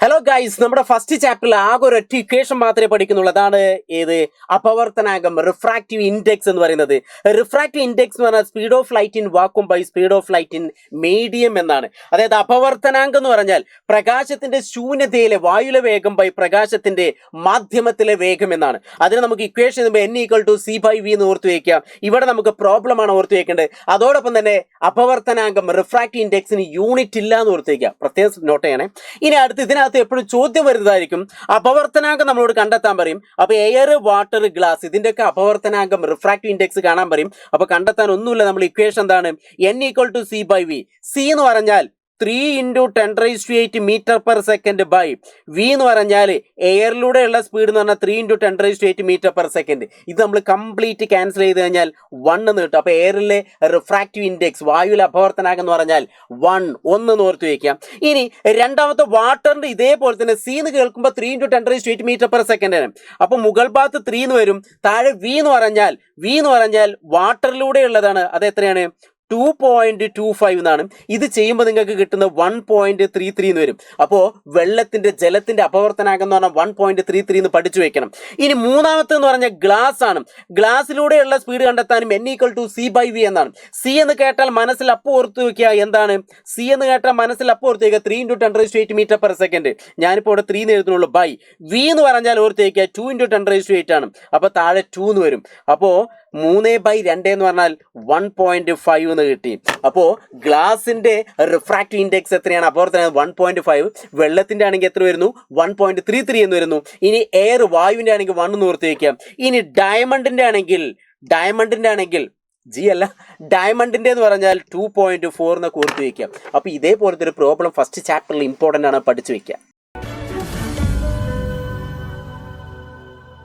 Hello guys, നമ്മുടെ first ചാപ്റ്ററിൽ ആകെ ഒരു ഒറ്റ ഇക്വേഷൻ മാത്രമേ പഠിക്കുന്നുള്ളൂ. അതാണ് ഏത്? അപവർത്തനാങ്കം, റിഫ്രാക്റ്റീവ് ഇൻഡെക്സ് എന്ന് പറയുന്നത്. റിഫ്രാക്റ്റീവ് ഇൻഡെക്സ് എന്ന് പറഞ്ഞാൽ speed of light in vacuum by speed of light in medium എന്നാണ്. അതായത് അപവർത്തനാങ്കം എന്ന് പറഞ്ഞാൽ പ്രകാശത്തിന്റെ ശൂന്യതയിലെ വായുവിലെ വേഗം ബൈ പ്രകാശത്തിന്റെ മാധ്യമത്തിലെ വേഗം എന്നാണ്. അതിന് നമുക്ക് ഇക്വേഷൻ n=c/v എന്ന് ഓർത്ത് വയ്ക്കാം. ഇവിടെ നമുക്ക് പ്രോബ്ലം ആണ് ഓർത്ത് വയ്ക്കേണ്ടത്. അതോടൊപ്പം തന്നെ അപവർത്തനാങ്കം റിഫ്രാക്റ്റീവ് ഇൻഡെക്സിന് യൂണിറ്റ് ഇല്ല എന്ന് ഓർത്ത് വയ്ക്കാം. പ്രത്യേകം നോട്ട് ചെയ്യണേ. ഇനി അടുത്ത് ഇതിനകത്ത് എപ്പോഴും ചോദ്യം വരുന്നതായിരിക്കും, അപവർത്തനാങ്കം നമ്മളോട് കണ്ടെത്താൻ പറയും. അപ്പൊ എയർ, വാട്ടർ, ഗ്ലാസ് ഇതിന്റെയൊക്കെ അപവർത്തനാങ്കം റിഫ്രാക്റ്റീവ് ഇൻഡെക്സ് കാണാൻ പറയും. അപ്പൊ കണ്ടെത്താൻ ഒന്നുമില്ല, നമ്മൾ ഇക്വേഷൻ എന്താണ്? n=c/v. c എന്ന് പറഞ്ഞാൽ 3 × 10⁸ metre per second by v എന്ന് പറഞ്ഞാൽ എയറിലൂടെയുള്ള സ്പീഡ് എന്ന് പറഞ്ഞാൽ 3 × 10⁸ മീറ്റർ പെർ സെക്കൻഡ്. ഇത് നമ്മൾ കംപ്ലീറ്റ് ക്യാൻസൽ ചെയ്ത് കഴിഞ്ഞാൽ 1 എന്ന് കിട്ടും. അപ്പോൾ എയറിലെ റിഫ്രാക്റ്റീവ് ഇൻഡെക്സ്, വായുവിലെ അപവർത്തനാങ്കം എന്ന് പറഞ്ഞാൽ 1 എന്ന് ഓർത്ത് വയ്ക്കാം. ഇനി രണ്ടാമത്തെ വാട്ടറിന്റെ ഇതേപോലെ തന്നെ c എന്ന് കേൾക്കുമ്പോൾ 3 × 10⁸ മീറ്റർ പെർ സെക്കൻഡ് ആണ്. അപ്പോൾ മുകൾ ഭാഗത്ത് 3 എന്ന് വരും, താഴെ v എന്ന് പറഞ്ഞാൽ വാട്ടറിലൂടെയുള്ളതാണ്. അത് എത്രയാണ്? 2.25 എന്നാണ്. ഇത് ചെയ്യുമ്പോൾ നിങ്ങൾക്ക് കിട്ടുന്ന 1.33 എന്ന് വരും. അപ്പോൾ ജലത്തിന്റെ അപവർത്തനാങ്കം എന്ന് പറഞ്ഞാൽ 1.33 എന്ന് പഠിച്ചു വെക്കണം. ഇനി മൂന്നാമത്തെ എന്ന് പറഞ്ഞാൽ ഗ്ലാസ് ആണ്. ഗ്ലാസ്സിലൂടെയുള്ള സ്പീഡ് കണ്ടെത്താനും n=c/v എന്നാണ്. c എന്ന് കേട്ടാൽ മനസ്സിൽ അപ്പോൾ ഓർത്ത് വയ്ക്കുക. എന്താണ് c എന്ന് കേട്ടാൽ മനസ്സിൽ അപ്പോൾ ഓർത്ത് വയ്ക്കുക? 3 × 10⁸ മീറ്റർ പെർ സെക്കൻഡ്. ഞാനിപ്പോൾ ഇവിടെ 3 എന്ന് എഴുതുന്നുള്ളൂ. ബൈ v എന്ന് പറഞ്ഞാൽ ഓർത്ത് വയ്ക്കുക 2 × 10⁸ ആണ്. അപ്പോൾ താഴെ 2 എന്ന് വരും. അപ്പോൾ 3/2 എന്ന് പറഞ്ഞാൽ 1.5 എന്ന് കിട്ടി. അപ്പോൾ ഗ്ലാസിന്റെ റിഫ്രാക്റ്റീവ് ഇൻഡെക്സ് എത്രയാണ്? അപവർത്തനം 1.5. വെള്ളത്തിന്റെ ആണെങ്കിൽ എത്ര വരുന്നു? 1.33 എന്ന് വരുന്നു. ഇനി എയർ, വായുവിന്റെ ആണെങ്കിൽ 1 എന്ന് ഓർത്ത് വയ്ക്കാം. ഇനി ഡയമണ്ടിന്റെ ആണെങ്കിൽ ജി അല്ല, ഡയമണ്ടിന്റെ എന്ന് പറഞ്ഞാൽ 2.4 എന്നൊക്കെ ഓർത്ത് വയ്ക്കാം. അപ്പോൾ ഇതേപോലത്തെ ഒരു പ്രോബ്ലം ഫസ്റ്റ് ചാപ്റ്ററിൽ ഇമ്പോർട്ടൻ്റ് ആണ്, പഠിച്ചു വയ്ക്കുക.